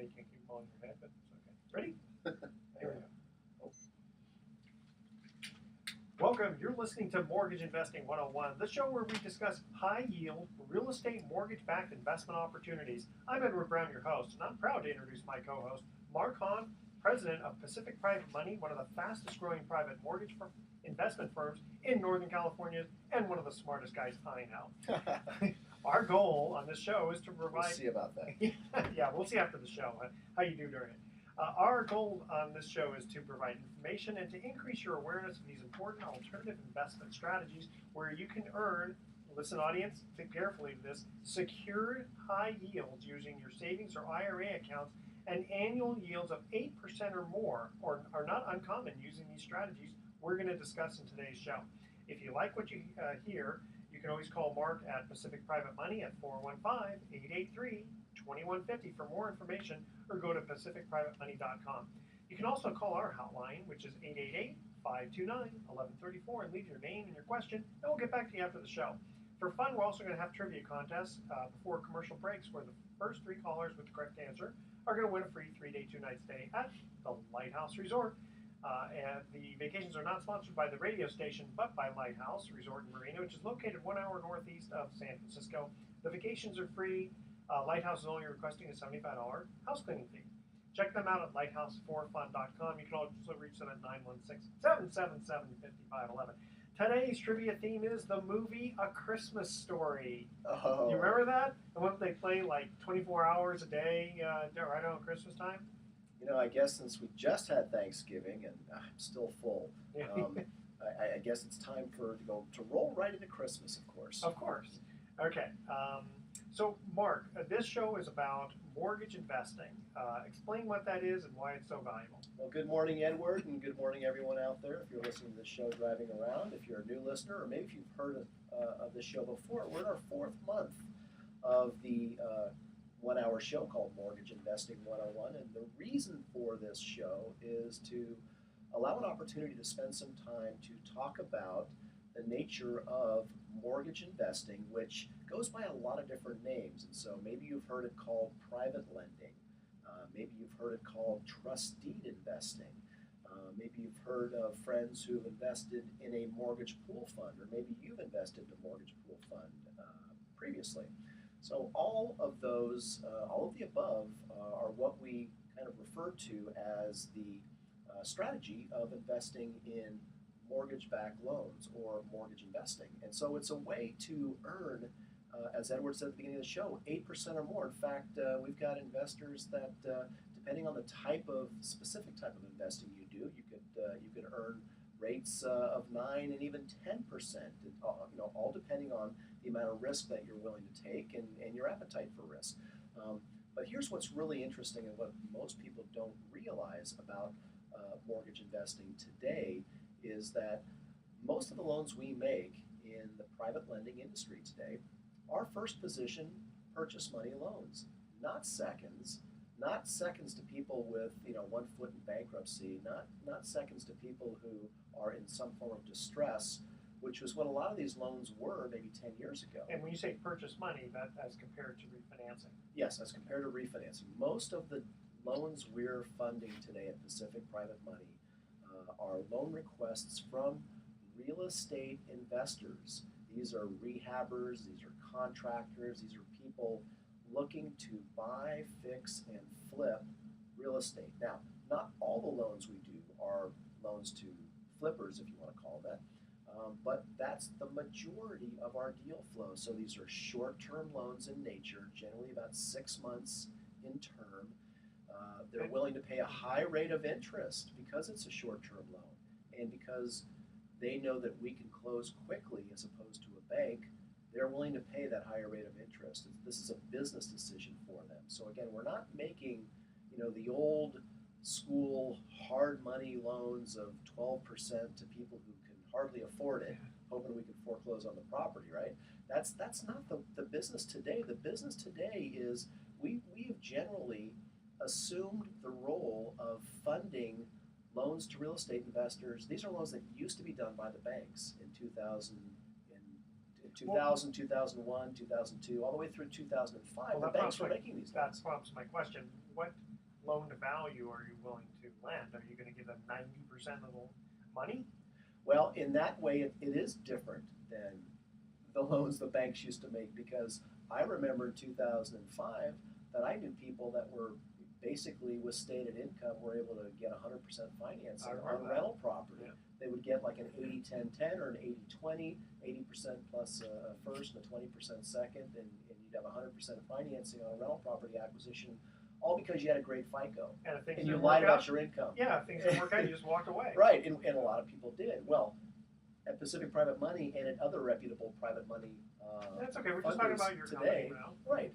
you can keep blowing your head, but it's okay. Ready? Here we go. Welcome. You're listening to Mortgage Investing 101, the show where we discuss high-yield real estate mortgage-backed investment opportunities. I'm Edward Brown, your host, and I'm proud to introduce my co-host, Mark Hahn, president of Pacific Private Money, one of the fastest-growing private mortgage investment firms in Northern California, and one of the smartest guys I know. Our goal on this show is to provide... We'll see about that. Yeah, we'll see after the show how you do during it. Our goal on this show is to provide information and to increase your awareness of these important alternative investment strategies where you can earn, listen audience, think carefully to this, secured high yields using your savings or IRA accounts and annual yields of 8% or more are not uncommon using these strategies we're going to discuss in today's show. If you like what you hear, you can always call Mark at Pacific Private Money at 415-883-2150 for more information, or go to pacificprivatemoney.com. You can also call our hotline, which is 888-529-1134, and leave your name and your question, and we'll get back to you after the show. For fun, we're also going to have trivia contests before commercial breaks, where the first 3 callers with the correct answer are going to win a free 3-day, 2-night stay at the Lighthouse Resort. And the vacations are not sponsored by the radio station, but by Lighthouse Resort and Marina, which is located 1 hour northeast of San Francisco. The vacations are free. Lighthouse is only requesting a $75 house cleaning fee. Check them out at lighthouse4fun.com. You can also reach them at 916-777-5511. Today's trivia theme is the movie A Christmas Story. Oh. You remember that? The one they play like 24 hours a day right around Christmas time? You know, I guess since we just had Thanksgiving and I'm still full, I guess it's time to roll right into Christmas, of course. Of course. Okay. So, Mark, this show is about mortgage investing. Explain what that is and why it's so valuable. Well, good morning, Edward, and good morning, everyone out there. If you're listening to this show driving around, if you're a new listener, or maybe if you've heard of this show before, we're in our 4th month of the 1-hour show called Mortgage Investing 101, and the reason for this show is to allow an opportunity to spend some time to talk about the nature of mortgage investing, which goes by a lot of different names. And so maybe you've heard it called private lending. Maybe you've heard it called trust deed investing. Maybe you've heard of friends who've invested in a mortgage pool fund, or maybe you've invested in a mortgage pool fund previously. So all of those, all of the above are what we kind of refer to as the strategy of investing in mortgage-backed loans or mortgage investing. And so it's a way to earn, as Edward said at the beginning of the show, 8% or more. In fact, we've got investors that, depending on the specific type of investing you do, you could earn rates of 9 and even 10%, all depending on the amount of risk that you're willing to take and your appetite for risk. But here's what's really interesting and what most people don't realize about mortgage investing today is that most of the loans we make in the private lending industry today are first position purchase money loans, not seconds to people with 1 foot in bankruptcy, not seconds to people who are in some form of distress, which was what a lot of these loans were maybe 10 years ago. And when you say purchase money, that as compared to refinancing? Yes, as compared to refinancing. Most of the loans we're funding today at Pacific Private Money are loan requests from real estate investors. These are rehabbers, these are contractors, these are people looking to buy, fix, and flip real estate. Now, not all the loans we do are loans to flippers, if you want to call that, but that's the majority of our deal flow. So these are short-term loans in nature, generally about 6 months in term. They're willing to pay a high rate of interest because it's a short-term loan and because they know that we can close quickly as opposed to a bank. They're willing to pay that higher rate of interest. This is a business decision for them. So again, we're not making, the old school hard money loans of 12% to people who can hardly afford it, hoping we can foreclose on the property, right? That's not the business today. The business today is we have generally assumed the role of funding loans to real estate investors. These are loans that used to be done by the banks in 2000, 2001, 2002, all the way through 2005. The banks were making these loans. That prompts my question. loan to value are you willing to lend? Are you going to give them 90% of the money? Well, in that way, it is different than the loans the banks used to make, because I remember in 2005 that I knew people that were basically with stated income were able to get 100% financing on rental property. Yeah. They would get like an 80-10-10 or an 80-20, 80% plus a first and a 20% second, and you'd have 100% financing on a rental property acquisition, all because you had a great FICO. And, if things And you didn't lied work out, about your income. yeah, if things didn't work out, you just walked away. Right, and a lot of people did. Well, at Pacific Private Money and at other reputable private money That's okay. We're just talking about your today, company now. right,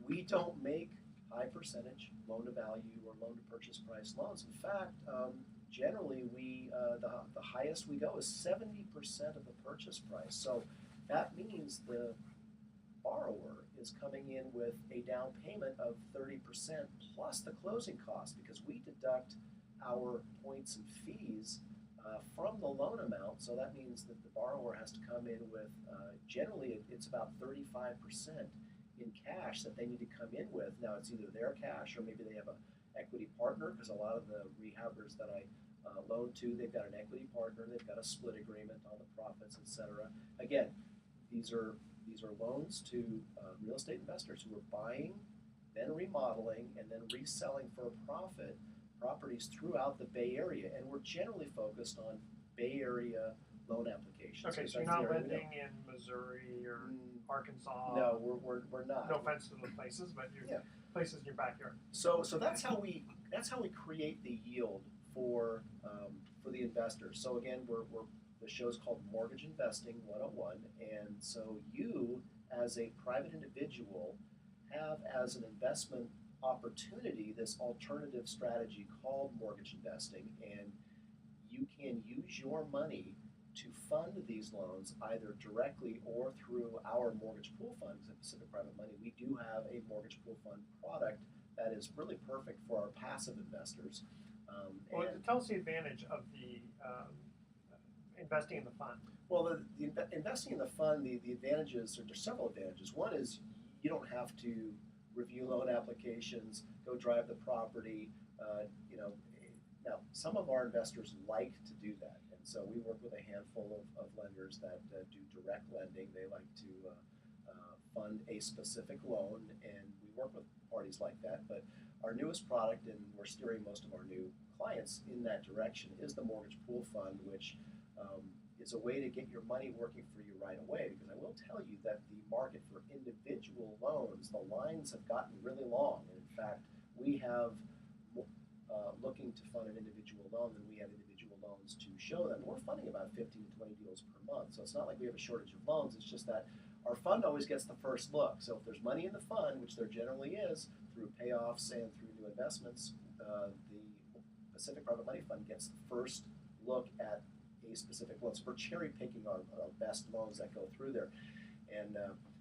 we don't make high percentage loan to value or loan to purchase price loans. In fact, generally the highest we go is 70% of the purchase price. So that means the borrower is coming in with a down payment of 30% plus the closing costs, because we deduct our points and fees from the loan amount. So that means that the borrower has to come in with, generally it's about 35% in cash that they need to come in with. Now it's either their cash or maybe they have an equity partner, because a lot of the rehabbers that I loan to, they've got an equity partner, they've got a split agreement on the profits, etc. Again, these are loans to real estate investors who are buying, then remodeling, and then reselling for a profit properties throughout the Bay Area, and we're generally focused on Bay Area loan applications. Okay, so you're not lending in Missouri or Arkansas. No, we're not. No offense to the places, but you're places in your backyard. So that's how we create the yield for the investors. So again, the show's called Mortgage Investing 101, and so you as a private individual have as an investment opportunity this alternative strategy called mortgage investing, and you can use your money to fund these loans either directly or through our mortgage pool funds at Pacific Private Money. We do have a mortgage pool fund product that is really perfect for our passive investors. Well, tell us the advantage of the investing in the fund. Well, the investing in the fund, the advantages, there's several advantages. One is you don't have to review loan applications, go drive the property. Now, some of our investors like to do that, and so we work with a handful of lenders that do direct lending. They like to fund a specific loan, and we work with parties like that. But our newest product, and we're steering most of our new clients in that direction, is the mortgage pool fund, which is a way to get your money working for you right away. Because I will tell you that the market for individual loans, the lines have gotten really long. And in fact, we have looking to fund an individual loan than we have individual loans to show them. We're funding about 15 to 20 deals per month. So it's not like we have a shortage of loans. It's just that our fund always gets the first look. So if there's money in the fund, which there generally is, through payoffs and through new investments, the Pacific Private Money Fund gets the first look at a specific loan. So we're cherry picking our best loans that go through there. And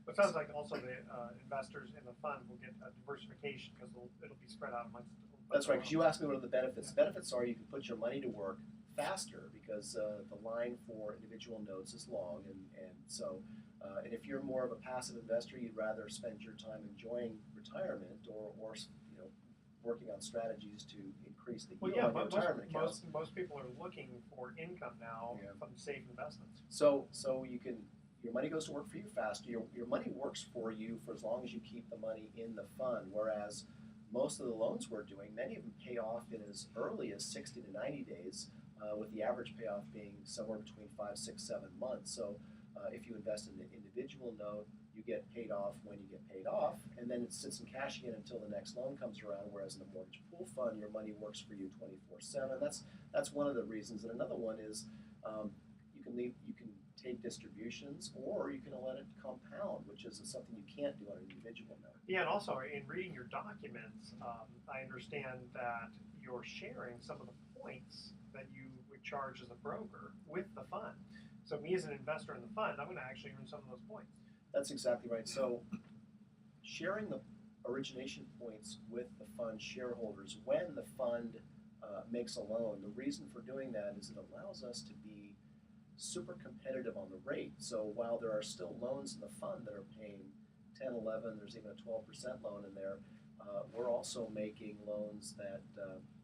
it sounds like also the investors in the fund will get a diversification because it'll be spread out amongst. That's right, because you asked me what are the benefits. The benefits are you can put your money to work faster because the line for individual notes is long, and so and if you're more of a passive investor, you'd rather spend your time enjoying retirement or working on strategies to increase the yield on your retirement accounts. Most people are looking for income now from safe investments. So you can. Your money goes to work for you faster. Your money works for you for as long as you keep the money in the fund, whereas most of the loans we're doing, many of them pay off in as early as 60 to 90 days, with the average payoff being somewhere between 5, 6, 7 months. So if you invest in an individual note, you get paid off when you get paid off, and then it sits in cash again until the next loan comes around, whereas in the mortgage pool fund, your money works for you 24/7. That's one of the reasons. And another one is you can take distributions, or you can let it compound, which is something you can't do on an individual note. Yeah, and also in reading your documents, I understand that you're sharing some of the points that you would charge as a broker with the fund. So me as an investor in the fund, I'm going to actually earn some of those points. That's exactly right. So sharing the origination points with the fund shareholders when the fund makes a loan, the reason for doing that is it allows us to be super competitive on the rate. So while there are still loans in the fund that are paying 10, 11, there's even a 12% loan in there, we're also making loans that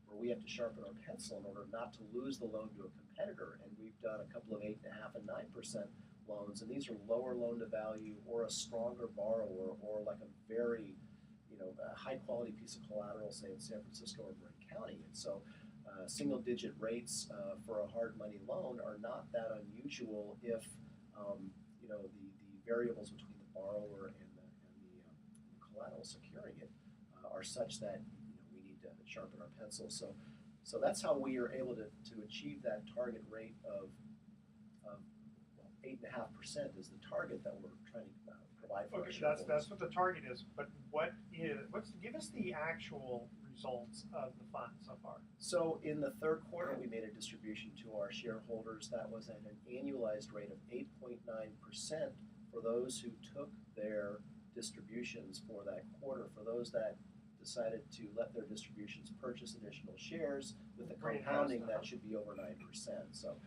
where we have to sharpen our pencil in order not to lose the loan to a competitor. And we've done a couple of 8.5% and 9% loans, and these are lower loan to value or a stronger borrower or like a very a high quality piece of collateral, say in San Francisco or Marin County. And so single digit rates for a hard money loan are not that unusual if the variables between the borrower and the collateral securing it are such that we need to sharpen our pencil. So that's how we are able to achieve that target rate of 8.5% is the target that we're trying to provide for our shareholders. That's what the target is. But give us the actual results of the fund so far. So in the third quarter, we made a distribution to our shareholders that was at an annualized rate of 8.9% for those who took their distributions for that quarter. For those that decided to let their distributions purchase additional shares with the compounding, that should be over 9%. So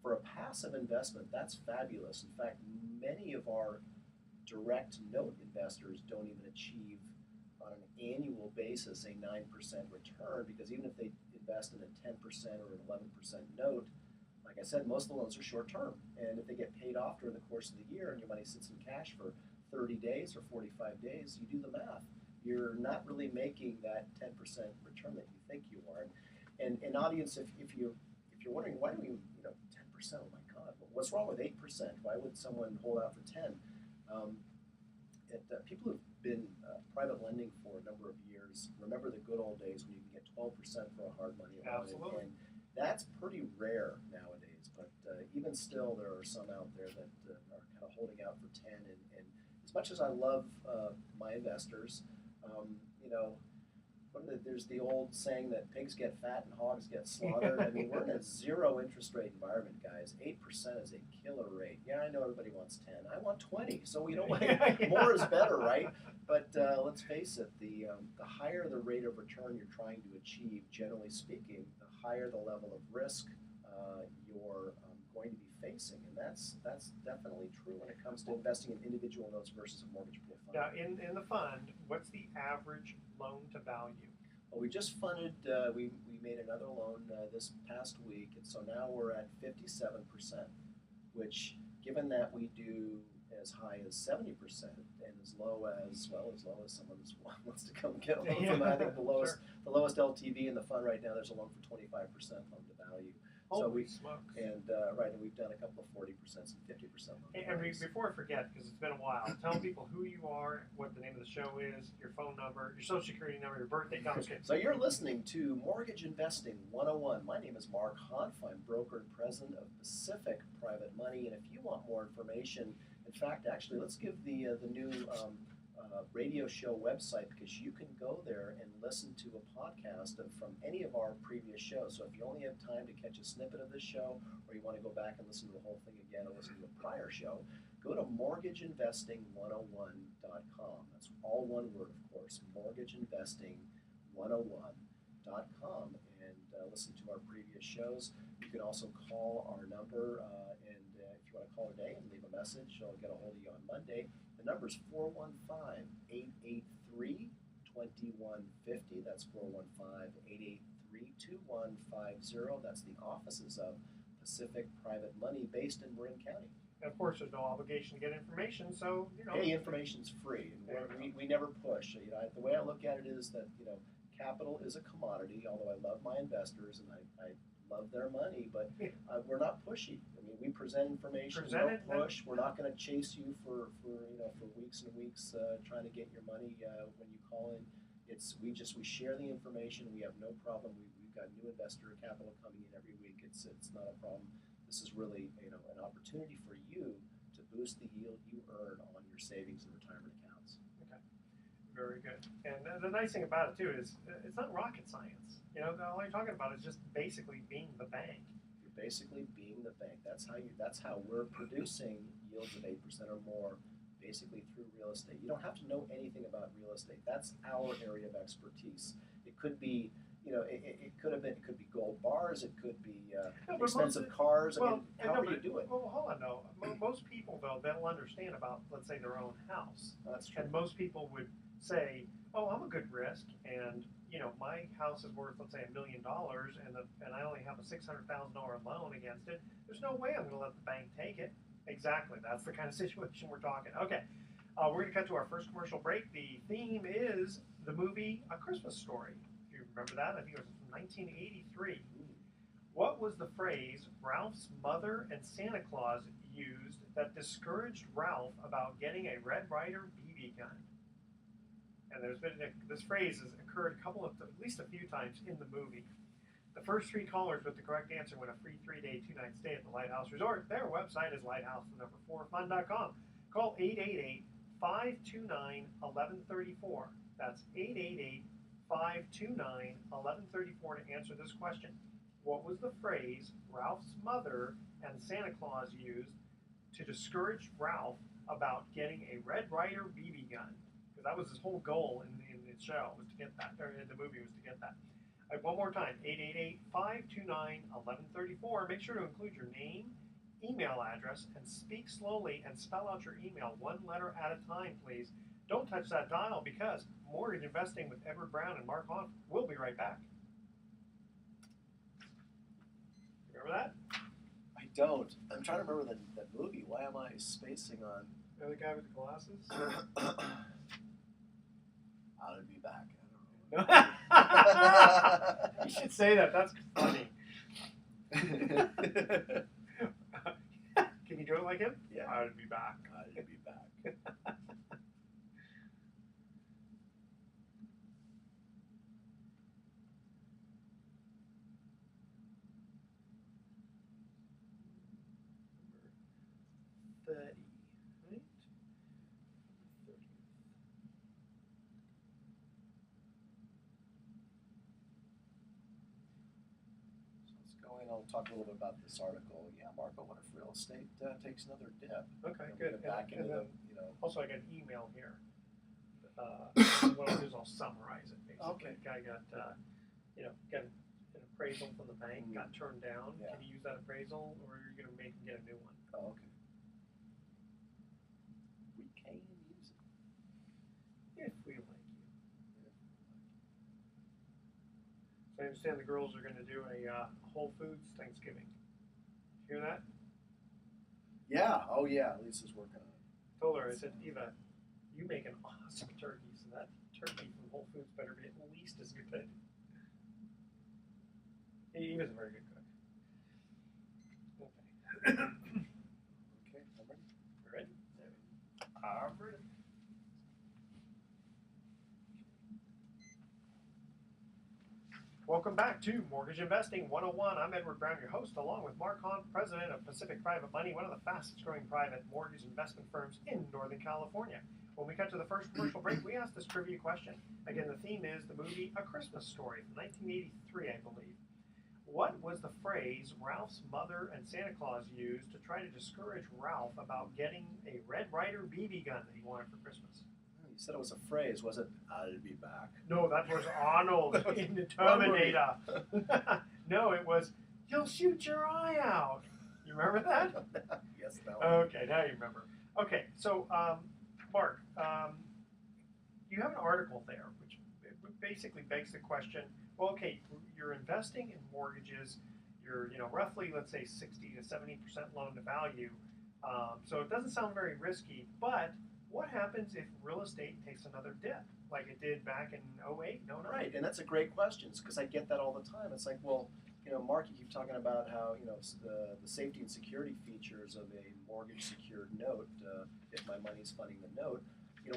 for a passive investment, that's fabulous. In fact, many of our direct note investors don't even achieve on an annual basis a 9% return, because even if they invest in a 10% or an 11% note, like I said, most of the loans are short term. And if they get paid off during the course of the year and your money sits in cash for 30 days or 45 days, you do the math. You're not really making that 10% return that you think you are. And audience, if you're wondering why do we 10%, oh my God, what's wrong with 8%? Why would someone hold out for 10? People who've been private lending for a number of years remember the good old days when you can get 12% for a hard money loan. Absolutely. And that's pretty rare nowadays. But even still, there are some out there that are kind of holding out for 10. And as much as I love my investors, there's the old saying that pigs get fat and hogs get slaughtered. I mean, we're in a zero interest rate environment, guys. 8% is a killer rate. Yeah, I know everybody wants 10. I want 20. So more is better, right? But let's face it, the higher the rate of return you're trying to achieve, generally speaking, the higher the level of risk you're going to be facing. And that's definitely true when it comes to investing in individual notes versus a mortgage pool fund. Now, in the fund, what's the average loan to value? Well, we just funded, we made another loan this past week, and so now we're at 57%, which, given that we do as high as 70% and as low as someone wants to come get a loan from, I think the lowest LTV in the fund right now, there's a loan for 25% loan to value. Holy smokes. And and we've done a couple of 40% and 50% loan. And before I forget, because it's been a while, tell people who you are, what the name of the show is, your phone number, your social security number, your birthday. So you're listening to Mortgage Investing 101. My name is Mark Hanf. I'm broker and president of Pacific Private Money. And if you want more information, in fact, actually, let's give the new radio show website, because you can go there and listen to a podcast from any of our previous shows. So if you only have time to catch a snippet of this show, or you want to go back and listen to the whole thing again or listen to a prior show, go to mortgageinvesting101.com. That's all one word, of course, mortgageinvesting101.com, and listen to our previous shows. You can also call our number, and if you want to call today and leave a message, I'll get a hold of you on Monday. The number is 415-883-2150. That's 415-883-2150. That's the offices of Pacific Private Money, based in Marin County. And of course, there's no obligation to get information, so Hey, information's free, and we never push. The way I look at it is that capital is a commodity. Although I love my investors and I love their money, but we're not pushy. I mean, we present information. We don't push. We're not going to chase you for weeks and weeks trying to get your money when you call in. We share the information. We have no problem. We've got new investor capital coming in every week. It's not a problem. This is really an opportunity for you to boost the yield you earn on your savings and retirement accounts. Okay, very good. And the nice thing about it too is it's not rocket science. All you're talking about is just basically being the bank. You're basically being the bank. That's how we're producing yields of 8% or more, basically through real estate. You don't have to know anything about real estate. That's our area of expertise. It could be, it could be gold bars. It could be expensive cars. How do you do it? Well, hold on, though. Most people, though, they'll understand about, let's say, their own house. That's true. And most people would say, oh, I'm a good risk, and my house is worth, let's say, $1 million, and I only have a $600,000 loan against it. There's no way I'm going to let the bank take it. Exactly. That's the kind of situation we're talking. Okay. We're going to cut to our first commercial break. The theme is the movie A Christmas Story. If you remember that, I think it was from 1983. What was the phrase Ralph's mother and Santa Claus used that discouraged Ralph about getting a Red Ryder BB gun? And this phrase has occurred at least a few times in the movie. The first 3 callers with the correct answer win a free 3-day, 2-night stay at the Lighthouse Resort. Their website is lighthouse4fun.com. Call 888-529-1134. That's 888-529-1134 to answer this question. What was the phrase Ralph's mother and Santa Claus used to discourage Ralph about getting a Red Ryder BB gun? Because that was his whole goal in the show, was to get that, or in the movie was to get that. One more time, 888-529-1134. Make sure to include your name, email address, and speak slowly and spell out your email 1 letter at a time, please. Don't touch that dial because Mortgage Investing with Edward Brown and Mark Hahn will be right back. Remember that? I don't. I'm trying to remember that movie. Why am I spacing on? You know the guy with the glasses? I'll be back. You should say that. That's funny. Can you do it like him? Yeah. I'll be back. I'll be back. I'll talk a little bit about this article. Yeah, Marco, what if real estate takes another dip? Okay, good. Back into the, Also, I got an email here. What I'll do is I'll summarize it. Basically, Okay. The guy got an appraisal from the bank, got turned down. Yeah. Can you use that appraisal, or are you going to make him get a new one? Oh, okay. We can use it. If we like you. So I understand the girls are going to do a Whole Foods Thanksgiving. Hear that? Yeah. Oh, yeah. Lisa's working on it. Told her, I said, Eva, you make an awesome turkey, so that turkey from Whole Foods better be at least as good. He was a very good cook. Okay. Okay, I'm ready. You ready? I'm ready. Welcome back to Mortgage Investing 101. I'm Edward Brown, your host, along with Mark Hahn, president of Pacific Private Money, one of the fastest growing private mortgage investment firms in Northern California. When we cut to the first commercial break, we asked this trivia question. Again, the theme is the movie A Christmas Story from 1983, I believe. What was the phrase Ralph's mother and Santa Claus used to try to discourage Ralph about getting a Red Ryder BB gun that he wanted for Christmas? You said it was a phrase. Was it, I'll be back? No, that was Arnold in the Terminator. No, it was, you'll shoot your eye out. You remember that? Yes, no. Okay, now you remember. Okay, so, Mark, you have an article there which basically begs the question, well, okay, you're investing in mortgages, you're, roughly, let's say, 60 to 70% loan to value. So it doesn't sound very risky, but what happens if real estate takes another dip, like it did back in 08, 09? Right, and that's a great question because I get that all the time. It's like, well, Mark, you keep talking about how, the safety and security features of a mortgage secured note, if my money's funding the note.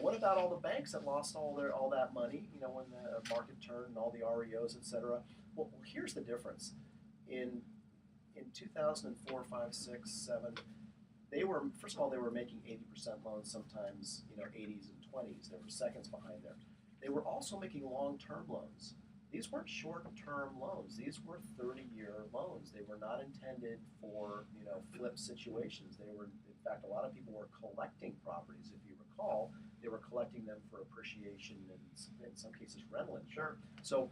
What about all the banks that lost all that money, when the market turned and all the REOs, et cetera? Well, here's the difference. In 2004, 5, 6, 7, they were making 80% loans, sometimes 80s and 20s. They were seconds behind there. They were also making long-term loans. These weren't short-term loans. These were 30-year loans. They were not intended for flip situations. They were, in fact, a lot of people were collecting properties. If you recall, they were collecting them for appreciation and in some cases rental income. Sure. So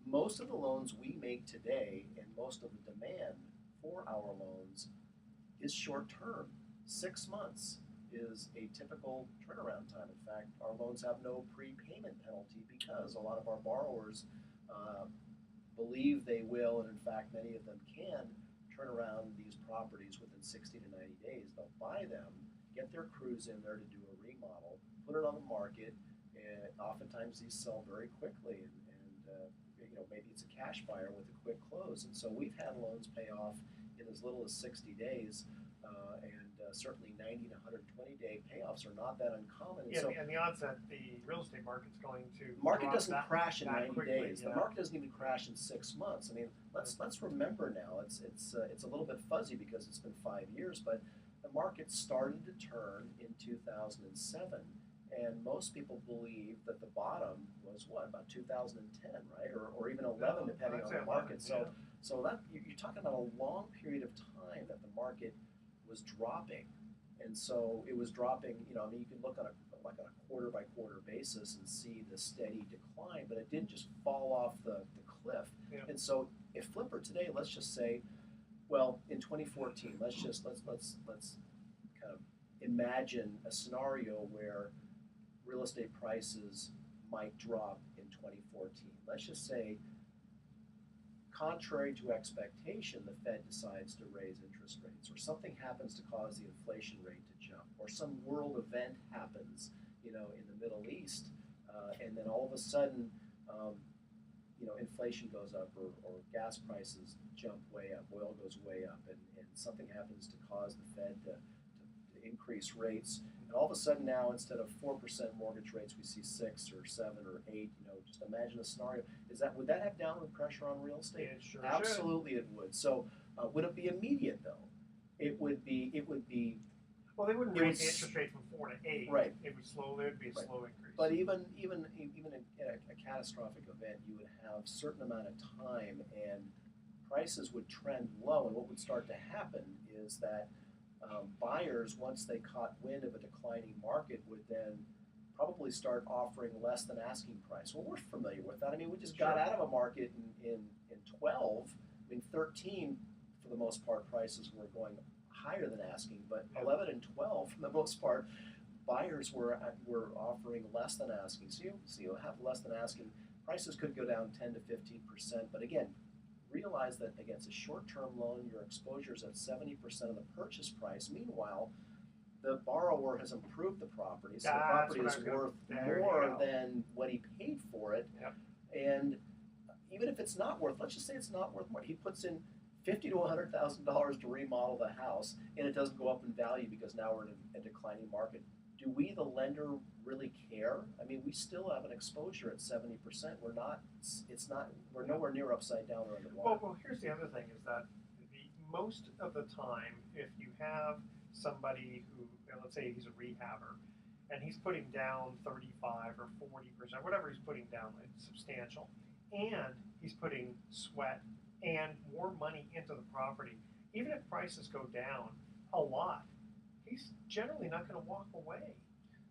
most of the loans we make today and most of the demand for our loans is short term, 6 months. is a typical turnaround time. In fact, our loans have no prepayment penalty because a lot of our borrowers believe they will, and in fact, many of them can turn around these properties within 60 to 90 days. They'll buy them, get their crews in there to do a remodel, put it on the market, and oftentimes these sell very quickly. Maybe it's a cash buyer with a quick close. And so we've had loans pay off in as little as 60 days, and certainly 90 to 120-day payoffs are not that uncommon. And Yeah, so and the odds that the real estate market's going to the market drop doesn't that, crash in that 90 quickly, days. you The know? market doesn't even crash in 6 months. I mean, let's remember now. It's a little bit fuzzy because it's been 5 years, but the market started to turn in 2007, and most people believe that the bottom was about 2010, right, or even 11, depending I'd on say the market. 11, So that you're talking about a long period of time that the market was dropping, and so it was dropping. You can look on a quarter by quarter basis and see the steady decline, but it didn't just fall off the cliff. Yeah. And so if Flipper today, let's just say, well, in 2014, let's kind of imagine a scenario where real estate prices might drop in 2014. Let's just say, contrary to expectation, the Fed decides to raise interest rates, or something happens to cause the inflation rate to jump, or some world event happens, in the Middle East, and then all of a sudden, inflation goes up, or gas prices jump way up, oil goes way up, and something happens to cause the Fed to increase rates. And all of a sudden now, instead of 4% mortgage rates, we see 6 or 7 or 8. Just imagine a scenario. Would that have downward pressure on real estate? It sure Absolutely, it would. So, would it be immediate though? It would be. Well, they wouldn't it raise would the interest rate from 4 to 8. Right. It would be a Right. slow increase. But even in a catastrophic event, you would have a certain amount of time, and prices would trend low. And what would start to happen is that buyers, once they caught wind of a declining market, would then probably start offering less than asking price. Well, we're familiar with that. I mean, we just got out of a market in 12. I mean, 13, for the most part, prices were going higher than asking, but 11 and 12, for the most part, buyers were offering less than asking. So you have less than asking. Prices could go down 10 to 15%, but again, realize that against a short-term loan, your exposure is at 70% of the purchase price. Meanwhile, the borrower has improved the property, so the property is worth more than what he paid for it. Yep. And even if it's not worth, let's just say it's not worth more, he puts in $50,000 to $100,000 to remodel the house, and it doesn't go up in value because now we're in a declining market. Do we, the lender, really care? I mean, we still have an exposure at 70%. We're nowhere near upside down or underwater. Well, here's the other thing is that most of the time, if you have somebody who, let's say he's a rehabber, and he's putting down 35 or 40%, whatever he's putting down, it's substantial, and he's putting sweat and more money into the property, even if prices go down a lot, he's generally not going to walk away.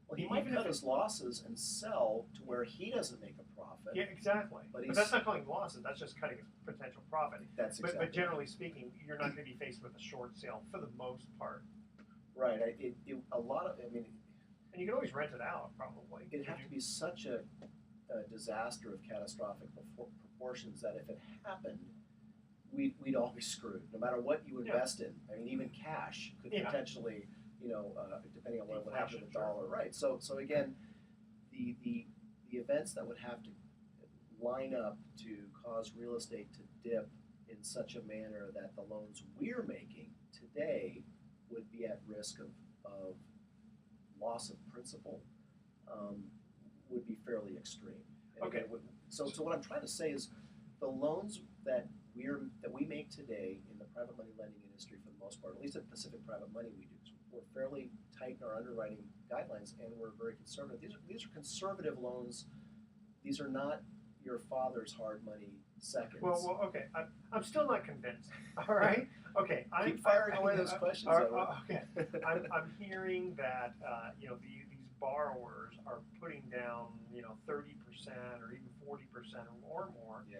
Well, he might cut his losses and sell to where he doesn't make a profit. Yeah, exactly. But that's not calling losses. That's just cutting his potential profit. That's exactly. But generally speaking, you're not going to be faced with a short sale for the most part. Right. And you can always rent it out, probably. It'd have to be such a disaster of catastrophic proportions that if it happened, we'd all be screwed. No matter what you invest in. I mean, even cash could potentially, depending on what would happen to the dollar. Right. So again, the events that would have to line up to cause real estate to dip in such a manner that the loans we're making today would be at risk of loss of principal would be fairly extreme. And okay. Again, so what I'm trying to say is the loans that we make today in the private money lending industry, for the most part, at least at Pacific Private Money, we're fairly tight in our underwriting guidelines, and we're very conservative. These are conservative loans. These are not your father's hard money seconds. Well, okay. I'm still not convinced. All right. Okay. Keep firing away those questions. Okay. I'm hearing that these borrowers are putting down 30% or even 40% or more. Yeah.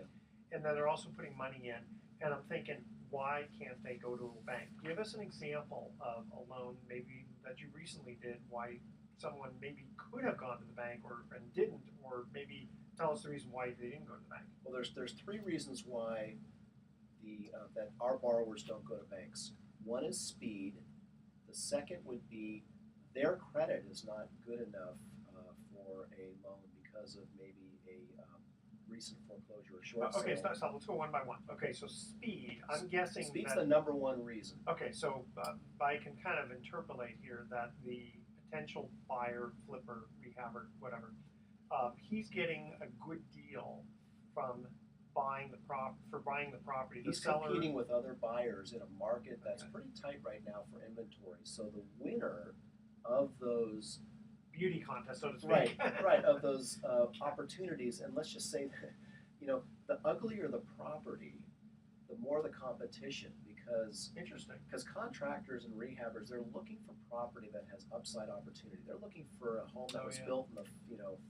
And then they're also putting money in. And I'm thinking, why can't they go to a bank? Give us an example of a loan, maybe that you recently did why someone maybe could have gone to the bank and didn't, or maybe tell us the reason why they didn't go to the bank. Well, there's three reasons why that our borrowers don't go to banks. One is speed. The second would be their credit is not good enough for a loan because of maybe a recent foreclosure or short Okay, sale. stop. Let's go one by one. Okay, so speed. I'm guessing Speed's that. the number one reason. Okay, so I can kind of interpolate here that the potential buyer, flipper, rehabber, whatever, he's getting a good deal from buying the property. He's competing with other buyers in a market that's pretty tight right now for inventory. So the winner of those beauty contest, so to speak. right, of those opportunities, and let's just say that, the uglier the property, the more the competition, Interesting. because contractors and rehabbers, they're looking for property that has upside opportunity. They're looking for a home that was built in the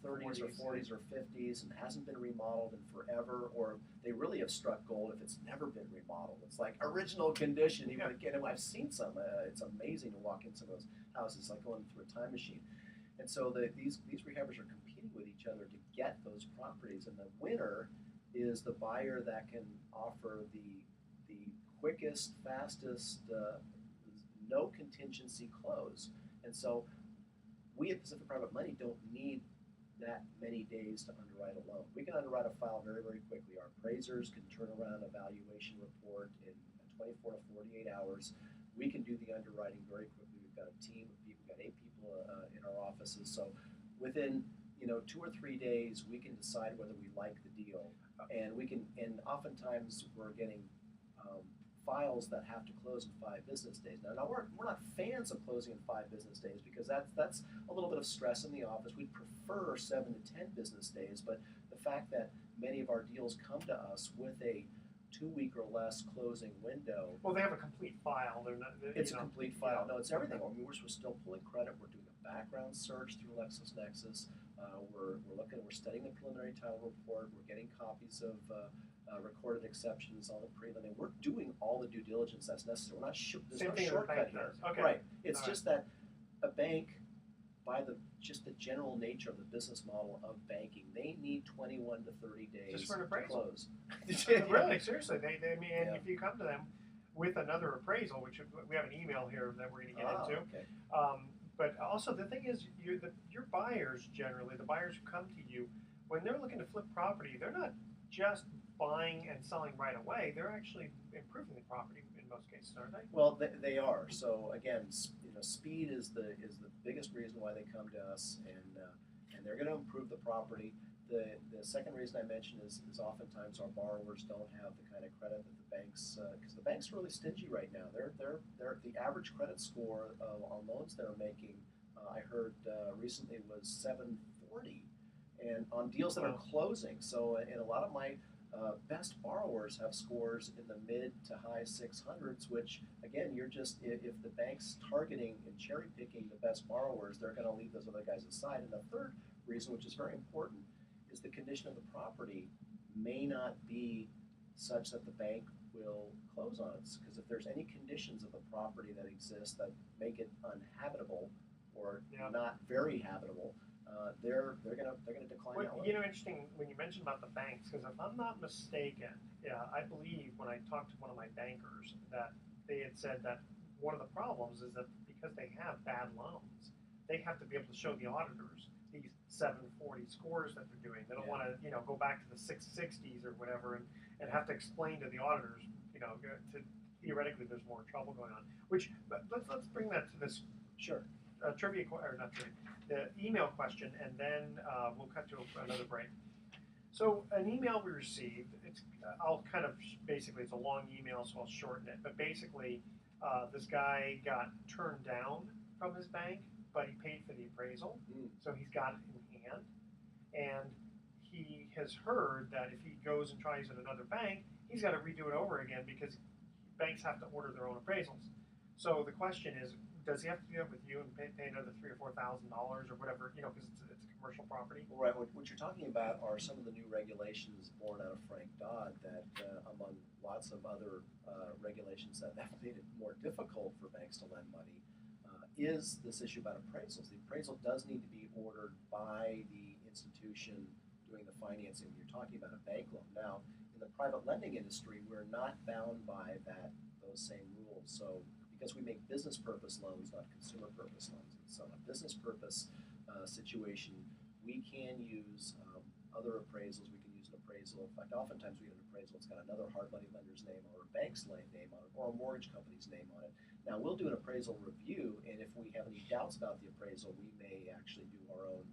30s or 40s or 50s and hasn't been remodeled in forever, or they really have struck gold if it's never been remodeled. It's like original condition. Even again, I've seen some. It's amazing to walk in some of those houses, like going through a time machine. And so these rehabbers are competing with each other to get those properties, and the winner is the buyer that can offer the quickest, fastest, no contingency close. And so we at Pacific Private Money don't need that many days to underwrite a loan. We can underwrite a file very, very quickly. Our appraisers can turn around a valuation report in 24 to 48 hours. We can do the underwriting very quickly. We've got a team of people, we've got 8 people in our offices. So within 2 or 3 days, we can decide whether we like the deal. And oftentimes we're getting files that have to close in 5 business days. Now we're not fans of closing in 5 business days because that's a little bit of stress in the office. We'd prefer 7 to 10 business days, but the fact that many of our deals come to us with a 2-week or less closing window. Well, they have a complete file. It's a complete file. No, it's everything. I mean, we're still pulling credit. We're doing a background search through LexisNexis. We're studying the preliminary title report. We're getting copies of recorded exceptions on the prelim. We're doing all the due diligence that's necessary. We're not there's no shortcut here. Okay. Right. It's all just that a bank, by the general nature of the business model of banking, they need 21 to 30 days just for an to appraisal. close. Really, seriously, if you come to them with another appraisal, which we have an email here that we're going to get into. Okay. But also the thing is, your buyers generally, the buyers who come to you, when they're looking to flip property, they're not just buying and selling right away. They're actually improving the property in most cases, aren't they? Well, they are. So again, speed is the biggest reason why they come to us, and they're going to improve the property. The second reason I mentioned is oftentimes our borrowers don't have the kind of credit that the banks, because the banks are really stingy right now. They're the average credit score on loans they're making, I heard recently, was 740, and on deals that are closing. So and a lot of my best borrowers have scores in the mid to high 600s, which again, if the bank's targeting and cherry picking the best borrowers, they're going to leave those other guys aside. And the third reason, which is very important, is the condition of the property may not be such that the bank will close on it. Because if there's any conditions of the property that exist that make it uninhabitable or not very habitable, they're gonna decline. Well, interesting when you mentioned about the banks, because if I'm not mistaken, I believe when I talked to one of my bankers that they had said that one of the problems is that because they have bad loans, they have to be able to show the auditors these 740 scores that they're doing. They don't want to, go back to the 660s or whatever and have to explain to the auditors, theoretically there's more trouble going on. But let's bring that to this trivia, or not trivia, the email question, and then we'll cut to another break. So an email we received, I'll kind of, basically it's a long email, so I'll shorten it, but basically this guy got turned down from his bank, but he paid for the appraisal, so he's got it in hand, and he has heard that if he goes and tries at another bank, he's got to redo it over again because banks have to order their own appraisals. So the question is, does he have to do that with you and pay another $3,000 or $4,000 or whatever, because it's a commercial property? Well, right. What you're talking about are some of the new regulations born out of Frank Dodd that, among lots of other regulations that have made it more difficult for banks to lend money, is this issue about appraisals. The appraisal does need to be ordered by the institution doing the financing. You're talking about a bank loan. Now, in the private lending industry, we're not bound by those same rules. So because we make business purpose loans, not consumer purpose loans, and so a business purpose situation, we can use other appraisals. We can use an appraisal. In fact, oftentimes we get an appraisal that's got another hard money lender's name or a bank's name on it or a mortgage company's name on it. Now, we'll do an appraisal review, and if we have any doubts about the appraisal, we may actually do our own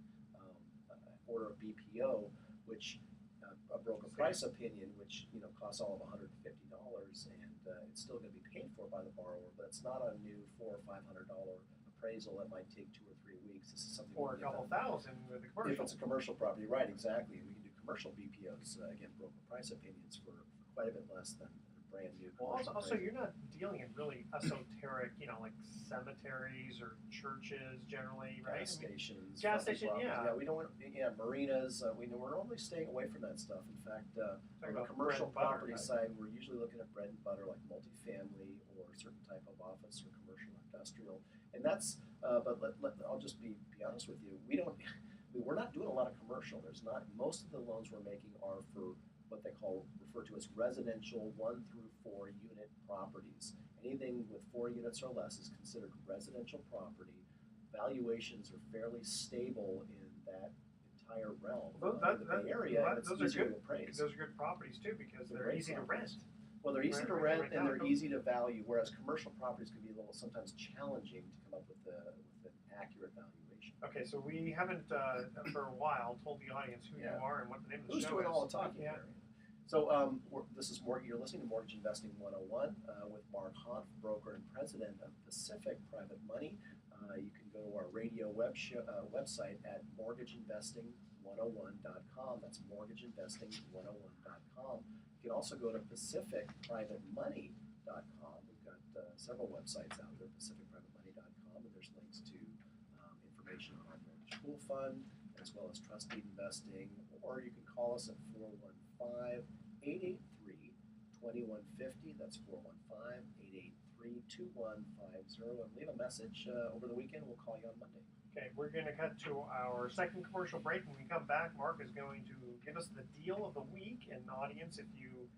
order of BPO, which a broker price opinion, which costs all of $150, and it's still going to be paid for by the borrower, but it's not a new $400 or $500 appraisal that might take 2 or 3 weeks. This is something or a couple thousand with a commercial. If it's a commercial property, right? Exactly. We can do commercial BPOs again, broker price opinions for quite a bit less than brand new. Well, also you're not dealing in really esoteric, like cemeteries or churches generally, right? Gas stations. Gas station, yeah. We don't want, marinas. We're normally staying away from that stuff. In fact, on the commercial property side, we're usually looking at bread and butter like multifamily or a certain type of office or commercial industrial. And that's, but I'll just be honest with you. We're not doing a lot of commercial. Most of the loans we're making are for what they refer to as residential 1 through 4 unit properties. Anything with 4 units or less is considered residential property. Valuations are fairly stable in that entire realm. In the Bay Area, it's easier to appraise. Those are good properties too because they're easy to rent. Well, they're easy to rent and they're easy to value, whereas commercial properties can be a little sometimes challenging to come up with an accurate valuation. Okay, so we haven't for a while told the audience who you are and what the name of the show is. Who's doing all the talking here? So this is you're listening to Mortgage Investing 101 with Mark Hanf, broker and president of Pacific Private Money. You can go to our radio website at mortgageinvesting101.com. That's mortgageinvesting101.com. You can also go to pacificprivatemoney.com. We've got several websites out there, pacificprivatemoney.com, and there's links to information on our mortgage pool fund as well as trust deed investing, or you can call us at 415-883-2150. That's 415-883-2150, and leave a message over the weekend. We'll call you on Monday. Okay, we're going to cut to our second commercial break. When we come back, Mark is going to give us the deal of the week. And audience, if you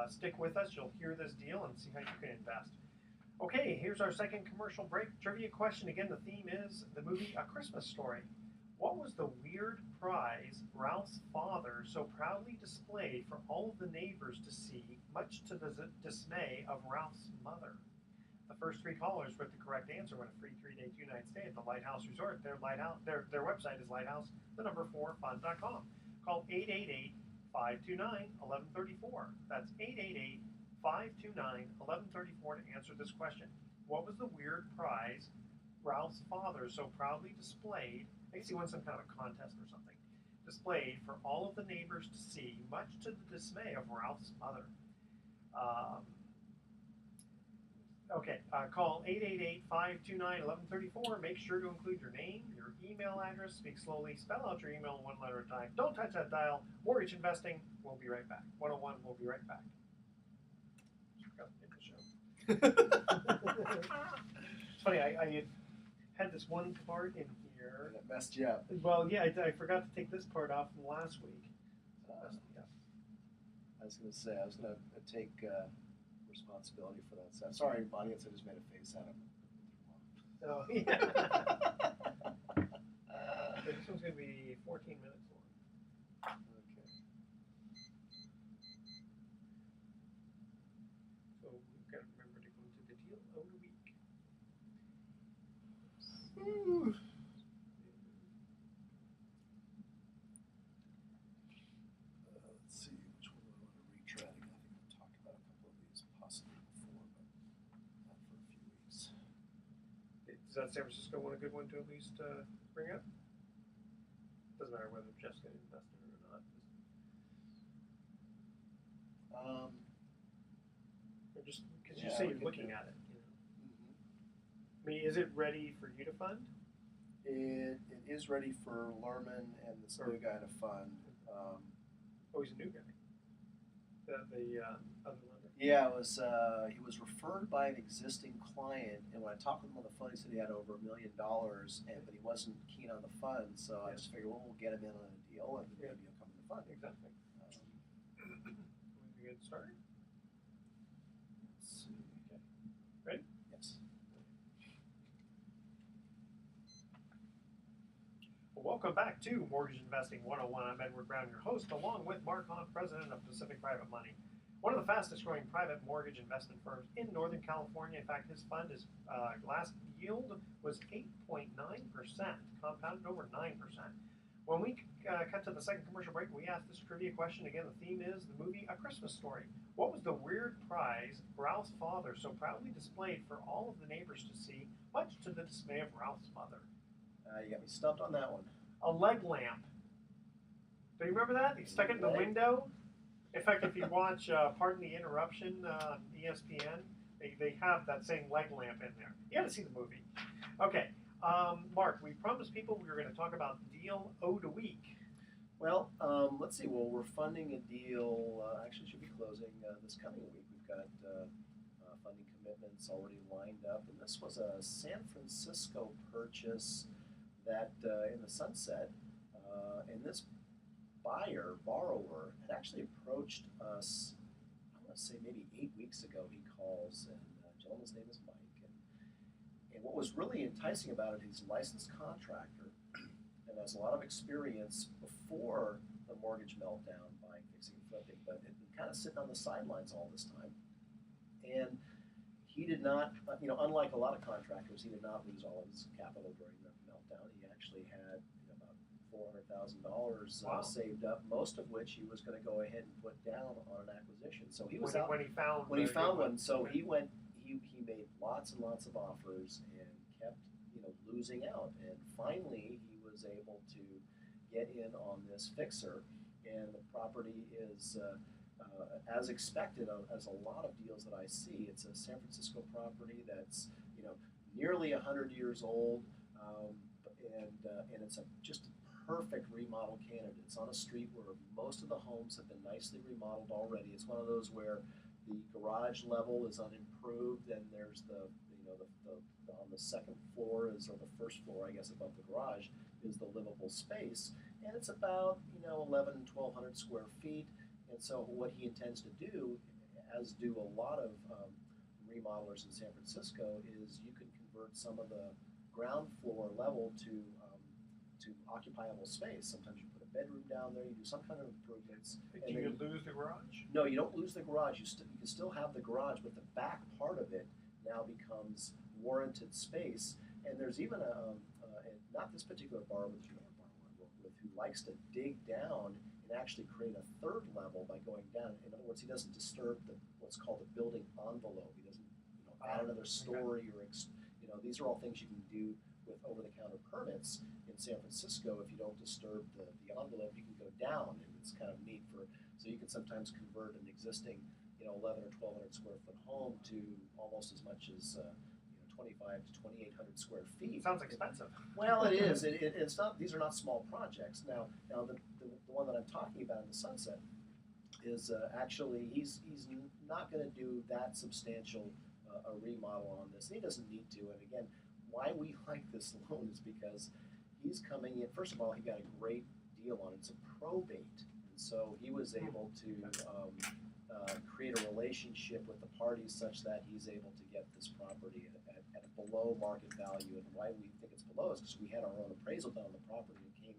stick with us, you'll hear this deal and see how you can invest. Okay, here's our second commercial break. Trivia question. Again, the theme is the movie A Christmas Story. What was the weird prize Ralph's father so proudly displayed for all of the neighbors to see, much to the dismay of Ralph's mother? The first 3 callers with the correct answer win a free 3-day 2-night stay at the Lighthouse Resort. Their website is lighthouse4fun.com. Call 888-529-1134. That's 888-529-1134 to answer this question. What was the weird prize Ralph's father so proudly displayed? I guess he won some kind of a contest or something. Displayed for all of the neighbors to see, much to the dismay of Ralph's mother. Call 888-529-1134. Make sure to include your name, your email address. Speak slowly. Spell out your email 1 letter at a time. Don't touch that dial. Mortgage Investing. We'll be right back. 101. We'll be right back. It's funny. I had this one part in here. That messed you up. Well, yeah, I forgot to take this part off from last week. I was going to say, I was going to take responsibility for that. So, sorry, audience, I just made a face at him. Oh, yeah. This one's going to be 14 minutes long. Okay. So we've got to remember to go into the deal of the week. Ooh. Let's see, which one do I want to retread again? I think I've talked about a couple of these possibly before, but not for a few weeks. Does that San Francisco one a good one to at least bring up? Doesn't matter whether Jeff's going to invest in it or not. Or just because you say you're looking at it. I mean, is it ready for you to fund? It is ready for Lerman and this new guy to fund. Oh, he's a new guy. the other lender? Yeah, it was. He was referred by an existing client, and when I talked with him on the phone, he said he had over $1 million, but he wasn't keen on the fund. So I just figured, well, we'll get him in on a deal, and maybe he'll come in the fund. Exactly. We get started. Let's see. Okay. Ready? Yes. Well, welcome back to Mortgage Investing 101. I'm Edward Brown, your host, along with Mark Hahn, president of Pacific Private Money, one of the fastest growing private mortgage investment firms in Northern California. In fact, his fund is last yield was 8.9%, compounded over 9%. When we cut to the second commercial break, we asked this trivia question. Again, the theme is the movie A Christmas Story. What was the weird prize Ralph's father so proudly displayed for all of the neighbors to see, much to the dismay of Ralph's mother? You got me stumped on that one. A leg lamp. Do you remember that? He stuck it in the window. In fact, if you watch Pardon the Interruption on ESPN, they have that same leg lamp in there. You got to see the movie. Okay, Mark, we promised people we were going to talk about Deal Owed a Week. Well, let's see. Well, we're funding a deal. Actually, should be closing this coming week. We've got funding commitments already lined up, and this was a San Francisco purchase that in the Sunset, and this borrower, had actually approached us, I want to say maybe 8 weeks ago. He calls, and the gentleman's name is Mike. And what was really enticing about it, he's a licensed contractor and has a lot of experience before the mortgage meltdown, buying, fixing, and flipping, but had been kind of sitting on the sidelines all this time. And he did not, unlike a lot of contractors, he did not lose all of his capital during the meltdown. He actually had about $400,000 saved up, most of which he was going to go ahead and put down on an acquisition. So he was when he found one. So he went. He made lots and lots of offers and kept losing out. And finally, he was able to get in on this fixer, and the property is. As expected, as a lot of deals that I see, it's a San Francisco property that's nearly 100 years old, and it's just a perfect remodel candidate. It's on a street where most of the homes have been nicely remodeled already. It's one of those where the garage level is unimproved, and there's the on the second floor or the first floor, I guess, above the garage is the livable space, and it's about 1,100 square feet. And so what he intends to do, as do a lot of remodelers in San Francisco, is you can convert some of the ground floor level to occupiable space. Sometimes you put a bedroom down there, you do some kind of improvements. Do you lose the garage? No, you don't lose the garage. You can still have the garage, but the back part of it now becomes warranted space. And there's even not this particular borrower, but there's another borrower I work with who likes to dig down and actually create a third level by going down. In other words, he doesn't disturb what's called the building envelope. He doesn't add another story or these are all things you can do with over-the-counter permits in San Francisco. If you don't disturb the envelope, you can go down, and it's kind of neat so you can sometimes convert an existing 11 or 1,200 square foot home to almost as much as 25 to 2,800 square feet. Sounds expensive. Well, it is. It's not. These are not small projects. Now the one that I'm talking about in the Sunset is actually he's not going to do that substantial a remodel on this. He doesn't need to. And again, why we like this loan is because he's coming in. First of all, he got a great deal on it. It's a probate, and so he was able to create a relationship with the parties such that he's able to get this property at a below market value. And why we think it's below is because we had our own appraisal done on the property and came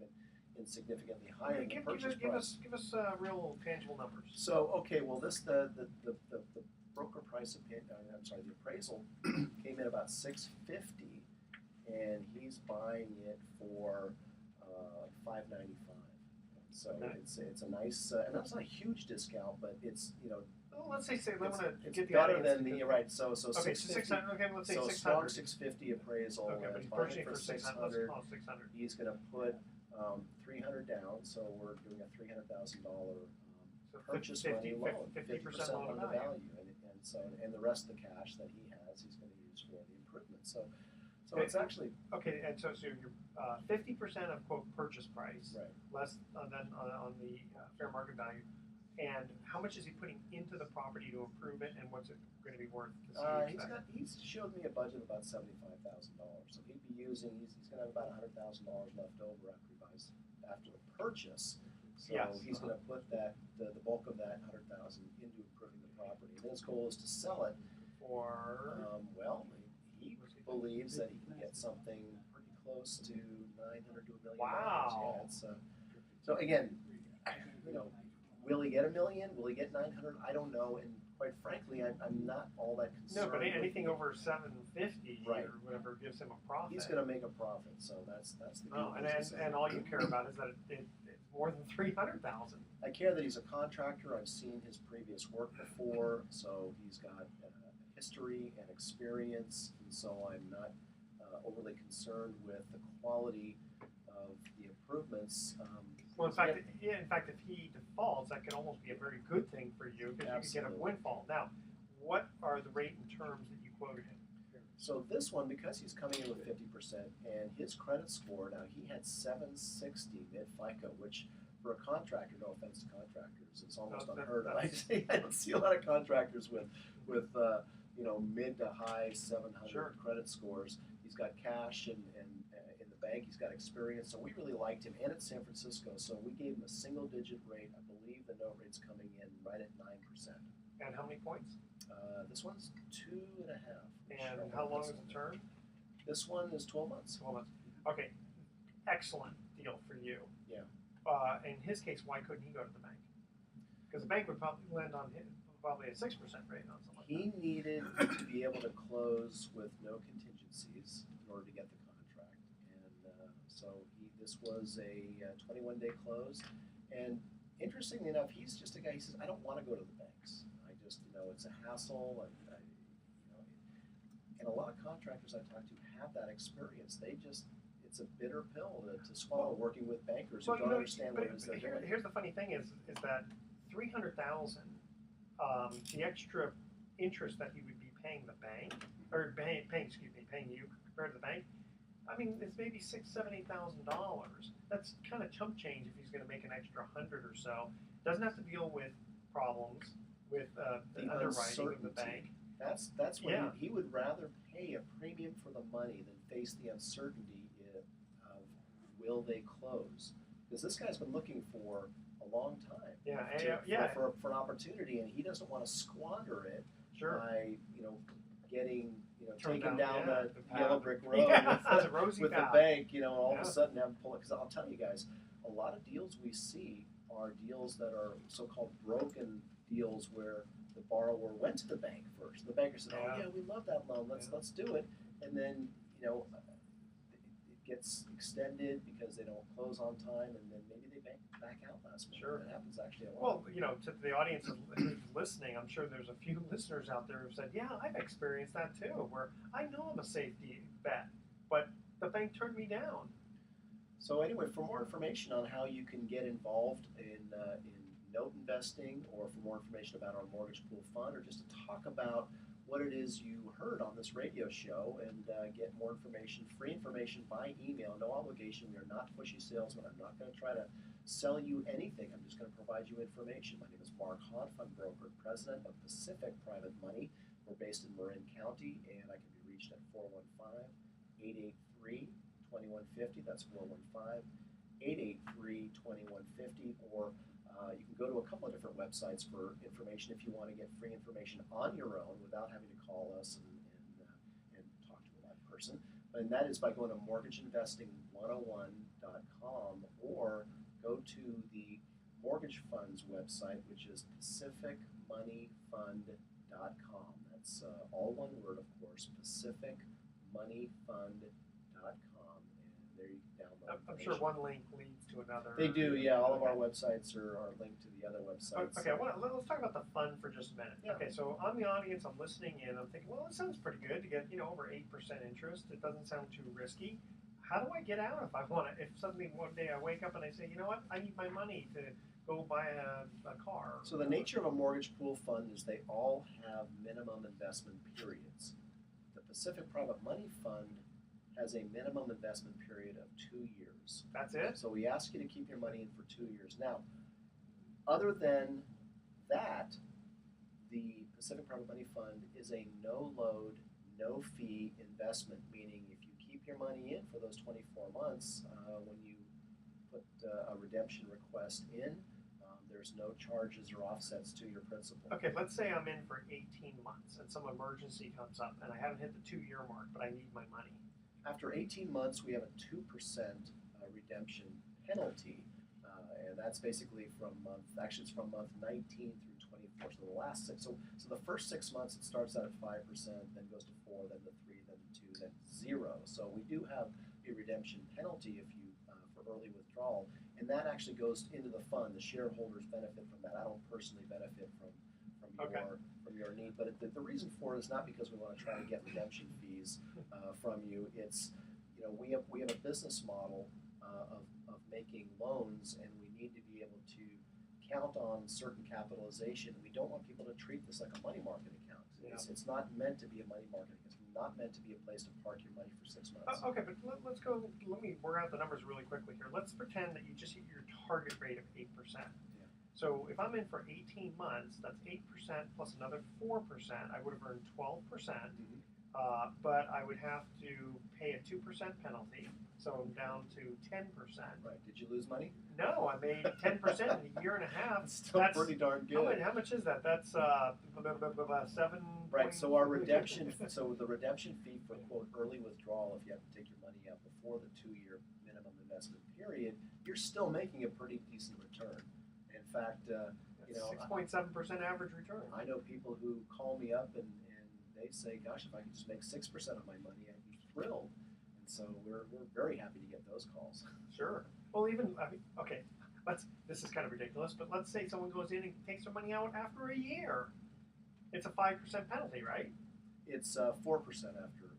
in significally higher than the purchase price. Give us real tangible numbers. So okay, well the broker price of the appraisal came in about $650, and he's buying it for $595. So okay. It's a nice, and that's not a huge discount, but it's Well, let's say I'm going to get the better audience. than the right. So okay, 650. Okay, let's say So 600. strong 650 appraisal. Okay, but he's buying purchasing it for 600. Let's call it 600. He's going to put 300 down, so we're doing a $300,000 purchase 50, money loan, 50% loan of the value. and the rest of the cash that he has, he's going to use for the improvement. So Okay. it's actually Okay, and so you're 50% of quote purchase price, right. less than on the fair market value. And how much is he putting into the property to improve it, and what's it going to be worth to see? He's showed me a budget of about $75,000. So he'd be using. He's going to have about $100,000 left over after the purchase. So Yes. he's going to put the bulk of that $100,000 into improving the property. And his goal is to sell it. Or Well, he believes that he can get something pretty close to $900 to $1 million. Wow. Yeah, it's, so again, will he get $1 million? Will he get 900? I don't know. And quite frankly, I'm not all that concerned. no, but anything over 750 Right. or whatever gives him a profit. He's going to make a profit. So that's the good Oh, news. and all you care about is that it's more than 300,000. I care that he's a contractor. I've seen his previous work before, so he's got history and experience, and so I'm not overly concerned with the quality of the improvements. Well, in fact, if he defaults, that could almost be a very good thing for you because you could get a Absolutely. windfall. Now, what are the rate and terms that you quoted him? So this one, because he's coming in with 50%, and his credit score now, he had 760 mid FICO, which for a contractor, no offense to contractors, it's almost unheard of. I don't see a lot of contractors with mid to high 700 Sure. credit scores. He's got cash and in the bank. He's got experience, so we really liked him. And it's San Francisco, so we gave him a single-digit rate. I believe the note rate's coming in right at 9%. And how many points? This one's 2.5. And how long is the term? This one is 12 months. 12 months. Okay, excellent deal for you. Yeah. In his case, why couldn't he go to the bank? Because the bank would probably lend on him probably a 6% rate on something like He that. needed to be able to close with no contingencies in order to get the contract, and so this was a 21-day close. And interestingly enough, he's just a guy. He says, "I don't want to go to the banks. I just, it's a hassle." And a lot of contractors I've talked to have that experience. It's a bitter pill to swallow working with bankers who don't understand what it is they're doing. Here's the funny thing is that 300,000, the extra interest that he would be paying the bank, or paying you compared to the bank, I mean, it's maybe $8,000. That's kind of chump change if he's going to make an extra 100 or so. Doesn't have to deal with problems with the underwriting of the bank. That's what Yeah. he would rather pay a premium for the money than face the uncertainty of will they close, because this guy's been looking for a long time. For an opportunity, and he doesn't want to squander it Sure. by getting Turn taken down, down the the yellow path. brick road It's a rosy with the path. bank, and all of Yeah. a sudden have to pull it. Because I'll tell you guys, a lot of deals we see are deals that are so-called broken deals where the borrower went to the bank first. The banker said, "Oh yeah, we love that loan. Let's do it," and then it gets extended because they don't close on time, and then maybe they back out last minute. Sure. That happens actually a lot. Well, to the audience who's listening, I'm sure there's a few listeners out there who've said, "Yeah, I've experienced that too, where I know I'm a safety bet, but the bank turned me down." So anyway, for more information on how you can get involved in note investing, or for more information about our mortgage pool fund, or just to talk about what it is you heard on this radio show and get more information, free information by email, no obligation. We are not pushy salesmen. I'm not going to try to sell you anything. I'm just going to provide you information. My name is Mark Hahn, fund broker and president of Pacific Private Money. We're based in Marin County, and I can be reached at 415-883-2150. That's 415-883-2150, or you can go to a couple of different websites for information if you want to get free information on your own without having to call us and talk to a live person. And that is by going to mortgageinvesting101.com, or go to the mortgage funds website, which is pacificmoneyfund.com. That's all one word, of course, pacificmoneyfund.com. And there you can download I'm sure one link leads to another. They do, yeah. All of our websites are linked to the other websites. Okay, let's talk about the fund for just a minute. Yeah. Okay, so I'm the audience, I'm listening in, I'm thinking, well, it sounds pretty good to get, over 8% interest. It doesn't sound too risky. How do I get out if I want to, if suddenly one day I wake up and I say, you know what, I need my money to go buy a car? So the nature of a mortgage pool fund is they all have minimum investment periods. The Pacific Private Money Fund has a minimum investment period of 2 years. That's it? So we ask you to keep your money in for 2 years. Now, other than Pacific Private Money Fund is a no-load, no-fee investment, meaning if you keep your money in for those 24 months, when you put a redemption request in, there's no charges or offsets to your principal. Okay, let's say I'm in for 18 months and some emergency comes up and I haven't hit the 2-year mark, but I need my money. After 18 months, we have a 2% redemption penalty, and that's basically it's from month 19 through 24. So the last six, so the first 6 months it starts out at 5%, then goes to 4, then to 3, then to 2, then 0. So we do have a redemption penalty if you for early withdrawal, and that actually goes into the fund. The shareholders benefit from that. I don't personally benefit from your need, but the reason for it is not because we want to try to get redemption fees from you. It's we have a business model of making loans, and we need to be able to count on certain capitalization. We don't want people to treat this like a money market account. It's not meant to be a money market account. It's not meant to be a place to park your money for 6 months. Okay, but let's go. Let me work out the numbers really quickly here. Let's pretend that you just hit your target rate of 8%. Yeah. So if I'm in for 18 months, that's 8% plus another 4%. I would have earned 12%, but I would have to pay a 2% penalty. So I'm down to 10%. Right. Did you lose money? No, I made 10% in a year and a half. That's still pretty darn good. How much is that? That's 7. Right. So our redemption, the redemption fee for quote early withdrawal, if you have to take your money out before the 2-year minimum investment period, you're still making a pretty decent return. In fact, 6.7% average return. I know people who call me up and they say, "Gosh, if I could just make 6% of my money, I'd be thrilled." And so we're very happy to get those calls. Sure. Well, okay. This is kind of ridiculous, but let's say someone goes in and takes their money out after a year. It's a 5% penalty, right? It's 4% after a year.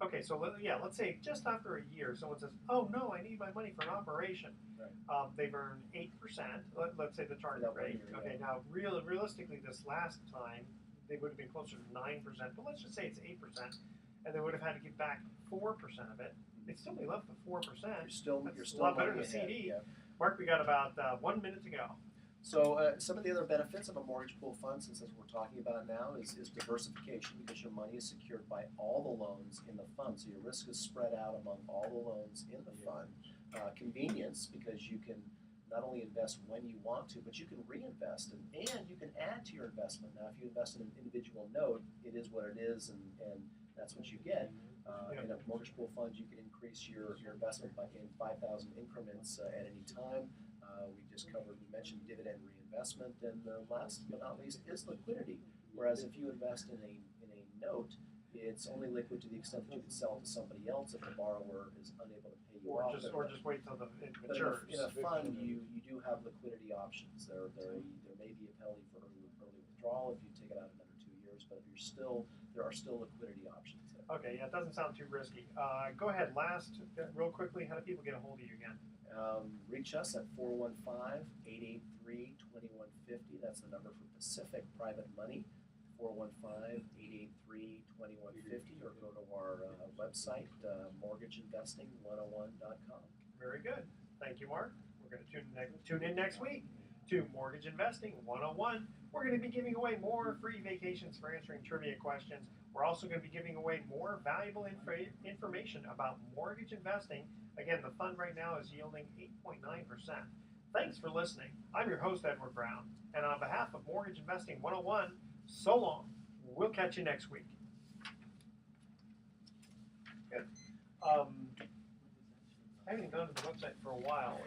Okay, so let's say just after a year, someone says, "Oh no, I need my money for an operation." Right. They've earned 8%. Let's say the target rate. Okay, now realistically, this last time they would have been closer to 9%, but let's just say it's 8%, and they would have had to give back 4% of it. They'd still be left with 4%. You're still a lot better than a CD. Yeah. Mark, we got about 1 minute to go. So some of the other benefits of a mortgage pool fund, since that's what we're talking about now, is diversification, because your money is secured by all the loans in the fund. So your risk is spread out among all the loans in the fund. Convenience, because you can not only invest when you want to, but you can reinvest and you can add to your investment. Now, if you invest in an individual note, it is what it is, and that's what you get. In a mortgage pool fund, you can increase your investment in 5,000 increments at any time. We mentioned dividend reinvestment, and last but not least is liquidity. Whereas if you invest in a note, it's only liquid to the extent that you can sell it to somebody else if the borrower is unable to pay you off. Or just wait till it But matures. in a fund, you do have liquidity options. There may be a penalty for early withdrawal if you take it out another 2 years, but there are still liquidity options there. Okay, yeah, it doesn't sound too risky. Go ahead, real quickly, how do people get a hold of you again? Reach us at 415-883-2150. That's the number for Pacific Private Money, 415-883-2150, or go to our website, mortgageinvesting101.com. Very good. Thank you, Mark. We're going to tune in next week to Mortgage Investing 101. We're going to be giving away more free vacations for answering trivia questions. We're also going to be giving away more valuable information about mortgage investing. Again, the fund right now is yielding 8.9%. Thanks for listening. I'm your host, Edward Brown. And on behalf of Mortgage Investing 101, so long. We'll catch you next week. Good. I haven't gone to the website for a while.